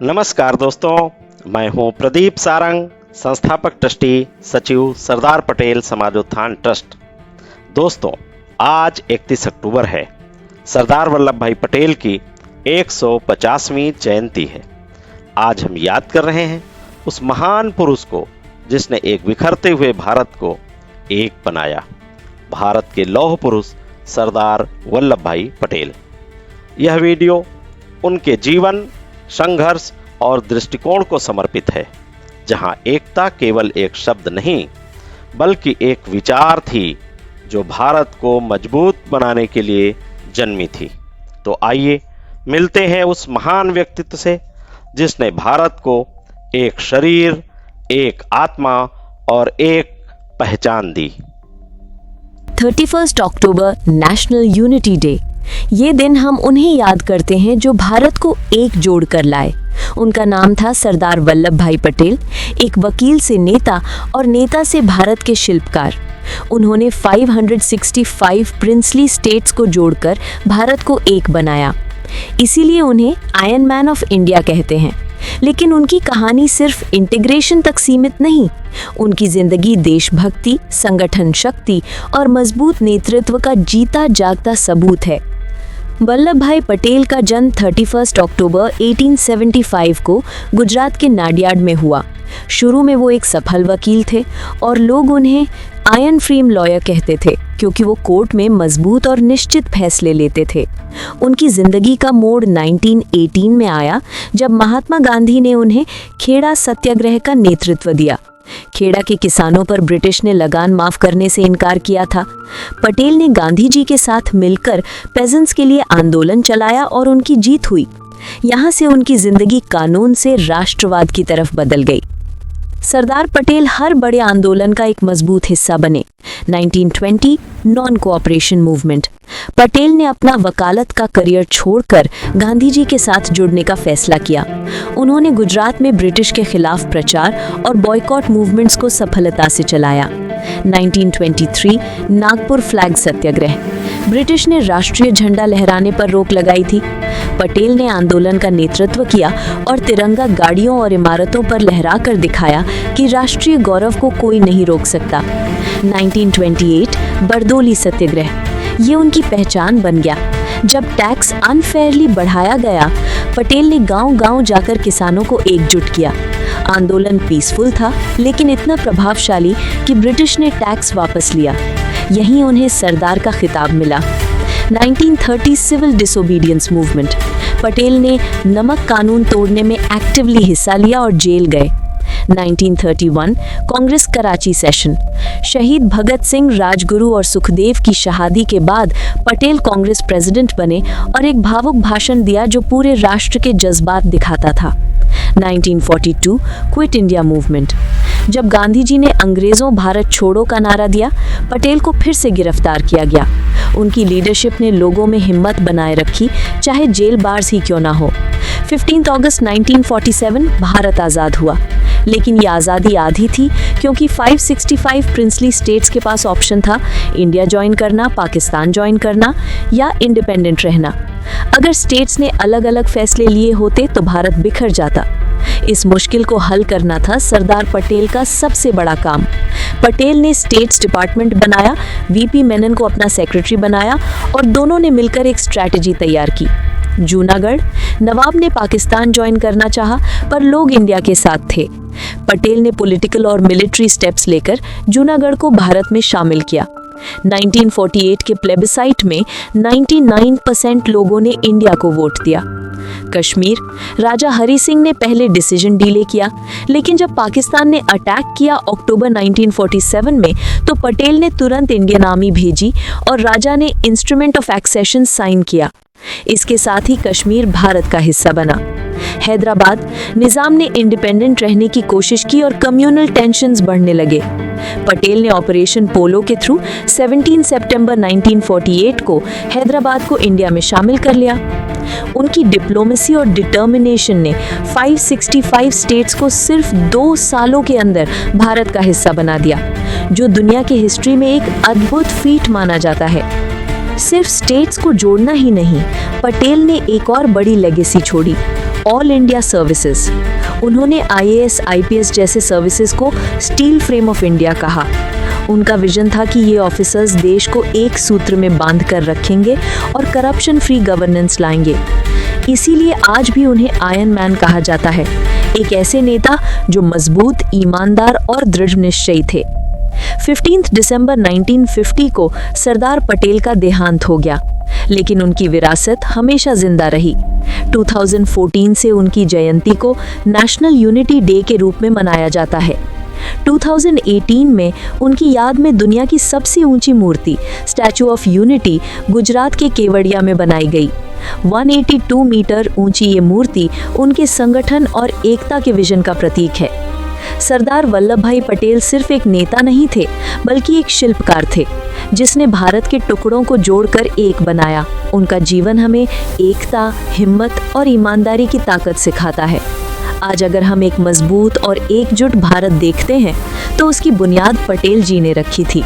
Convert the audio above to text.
नमस्कार दोस्तों, मैं हूं प्रदीप सारंग, संस्थापक ट्रस्टी सचिव सरदार पटेल समाजोत्थान ट्रस्ट। दोस्तों, आज 31 अक्टूबर है। सरदार वल्लभ भाई पटेल की 150वीं जयंती है। आज हम याद कर रहे हैं उस महान पुरुष को जिसने एक बिखरते हुए भारत को एक बनाया, भारत के लौह पुरुष सरदार वल्लभ भाई पटेल। यह वीडियो उनके जीवन, संघर्ष और दृष्टिकोण को समर्पित है, जहां एकता केवल एक शब्द नहीं बल्कि एक विचार थी जो भारत को मजबूत बनाने के लिए जन्मी थी। तो आइए मिलते हैं उस महान व्यक्तित्व से जिसने भारत को एक शरीर, एक आत्मा और एक पहचान दी। 31 अक्टूबर नेशनल यूनिटी डे। ये दिन हम उन्हें याद करते हैं जो भारत को एक जोड़ कर लाए। उनका नाम था सरदार वल्लभ भाई पटेल, एक वकील से नेता और नेता से भारत के शिल्पकार। उन्होंने 565 प्रिंसली स्टेट्स को जोड़कर भारत को एक बनाया। इसीलिए उन्हें आयरन मैन ऑफ इंडिया कहते हैं। लेकिन उनकी कहानी सिर्फ इंटीग्रेशन तक सीमित नहीं, उनकी जिंदगी देशभक्ति, संगठन शक्ति और मजबूत नेतृत्व का जीता जागता सबूत है। वल्लभ भाई पटेल का जन्म 31 अक्टूबर 1875 को गुजरात के नाडियाड में हुआ। शुरू में वो एक सफल वकील थे और लोग उन्हें आयरन फ्रेम लॉयर कहते थे क्योंकि वो कोर्ट में मजबूत और निश्चित फैसले लेते थे। उनकी जिंदगी का मोड़ 1918 में आया जब महात्मा गांधी ने उन्हें खेड़ा सत्याग्रह का नेतृत्व दिया। खेड़ा के किसानों पर ब्रिटिश ने लगान माफ करने से इनकार किया था। पटेल ने गांधी जी के साथ मिलकर पेजेंट्स के लिए आंदोलन चलाया और उनकी जीत हुई। यहाँ से उनकी जिंदगी कानून से राष्ट्रवाद की तरफ बदल गई। सरदार पटेल हर बड़े आंदोलन का एक मजबूत हिस्सा बने। 1920 नॉन कोऑपरेशन मूवमेंट। पटेल ने अपना वकालत का करियर छोड़कर गांधी जी के साथ जुड़ने का फैसला किया। उन्होंने गुजरात में ब्रिटिश के खिलाफ प्रचार और बॉयकॉट मूवमेंट्स को सफलता से चलाया। 1923 नागपुर फ्लैग सत्याग्रह। ब्रिटिश ने राष्ट्रीय झंडा लहराने पर रोक लगाई थी। पटेल ने आंदोलन का नेतृत्व किया और तिरंगा गाड़ियों और इमारतों पर लहरा कर दिखाया कि राष्ट्रीय गौरव को कोई नहीं रोक सकता। 1928 बरदोली सत्याग्रह। ये उनकी पहचान बन गया। जब टैक्स अनफेयरली बढ़ाया गया, पटेल ने गांव-गांव जाकर किसानों को एकजुट किया। आंदोलन पीसफुल था लेकिन इतना प्रभावशाली कि ब्रिटिश ने टैक्स वापस लिया। यहीं उन्हें सरदार का खिताब मिला। 1930 सिविल डिसोबीडियंस मूवमेंट। पटेल ने नमक कानून तोड़ने में एक्टिवली हिस्सा लिया और जेल गए। 1931 कांग्रेस कराची सेशन। शहीद भगत सिंह, राजगुरु और सुखदेव की शहादती के बाद पटेल कांग्रेस प्रेसिडेंट बने और एक भावुक भाषण दिया जो पूरे राष्ट्र के जज्बात दिखाता था। 1942 क्विट इंडिया मूवमेंट। जब गांधी जी ने अंग्रेजों भारत छोड़ो का नारा दिया, पटेल को फिर से गिरफ्तार किया गया। उनकी लीडरशिप ने लोगों में हिम्मत बनाए रखी, चाहे जेल बार्स ही क्यों ना हो। 15 अगस्त 1947 भारत आज़ाद हुआ, लेकिन ये आज़ादी आधी थी क्योंकि 565 प्रिंसली स्टेट्स के पास ऑप्शन था, इंडिया ज्वाइन करना, पाकिस्तान ज्वाइन करना या इंडिपेंडेंट रहना। अगर स्टेट्स ने अलग अलग फैसले लिए होते तो भारत बिखर जाता। इस मुश्किल को हल करना था सरदार पटेल का सबसे बड़ा काम। पटेल ने स्टेट्स डिपार्टमेंट बनाया, वीपी मेनन को अपना सेक्रेटरी बनाया और दोनों ने मिलकर एक स्ट्रैटेजी तैयार की। जूनागढ़। नवाब ने पाकिस्तान ज्वाइन करना चाहा पर लोग इंडिया के साथ थे। पटेल ने पॉलिटिकल और मिलिट्री स्टेप्स लेकर जूनागढ़ को भारत में शामिल किया। 1948 के प्लेबिसाइट में 99% लोगों ने इंडिया को वोट दिया। कश्मीर। राजा हरि सिंह ने पहले डिसीजन डिले किया, लेकिन जब पाकिस्तान ने अटैक किया अक्टूबर 1947 में, तो पटेल ने तुरंत इंडियन आर्मी भेजी और राजा ने इंस्ट्रूमेंट ऑफ एक्सेशन साइन किया। इसके साथ ही कश्मीर भारत का हिस्सा बना। हैदराबाद। निजाम ने इंडिपेंडेंट रहने की कोशिश की और कम्युनल टेंशन्स बढ़ने लगे। पटेल ने ऑपरेशन पोलो के थ्रू 17 सितंबर 1948 को हैदराबाद को इंडिया में शामिल कर लिया। उनकी डिप्लोमेसी और डिटर्मिनेशन ने 565 स्टेट्स को सिर्फ 2 सालों के अंदर भारत का हिस्सा बना दिया, जो दुनिया की हिस्ट्री में एक अद्भुत फीट माना जाता है। सिर्फ स्टेट्स को जोड़ना ही नहीं, पटेल ने एक और बड़ी लेगेसी छोड़ी। All India services. उन्होंने IAS, IPS जैसे सर्विसेज को स्टील फ्रेम ऑफ इंडिया कहा। उनका विजन था कि ये ऑफिसर्स देश को एक सूत्र में बांध कर रखेंगे और करप्शन फ्री गवर्नेंस लाएंगे। इसीलिए आज भी उन्हें आयरन मैन कहा जाता है, एक ऐसे नेता जो मजबूत, ईमानदार और दृढ़ निश्चयी थे। 15 दिसंबर 1950 को सरदार पटेल का देहांत हो गया, लेकिन उनकी विरासत हमेशा जिंदा रही। 2014 से उनकी जयंती को नेशनल यूनिटी डे के रूप में मनाया जाता है। 2018 में उनकी याद में दुनिया की सबसे ऊंची मूर्ति स्टैचू ऑफ यूनिटी गुजरात के केवड़िया में बनाई गई। 182 मीटर ऊंची ये मूर्ति उनके संगठन और एकता के विजन का प्रतीक है। सरदार वल्लभ भाई पटेल सिर्फ एक नेता नहीं थे, बल्कि एक शिल्पकार थे, जिसने भारत के टुकड़ों को जोड़कर एक बनाया। उनका जीवन हमें एकता, हिम्मत और ईमानदारी की ताकत सिखाता है। आज अगर हम एक मजबूत और एकजुट भारत देखते हैं, तो उसकी बुनियाद पटेल जी ने रखी थी।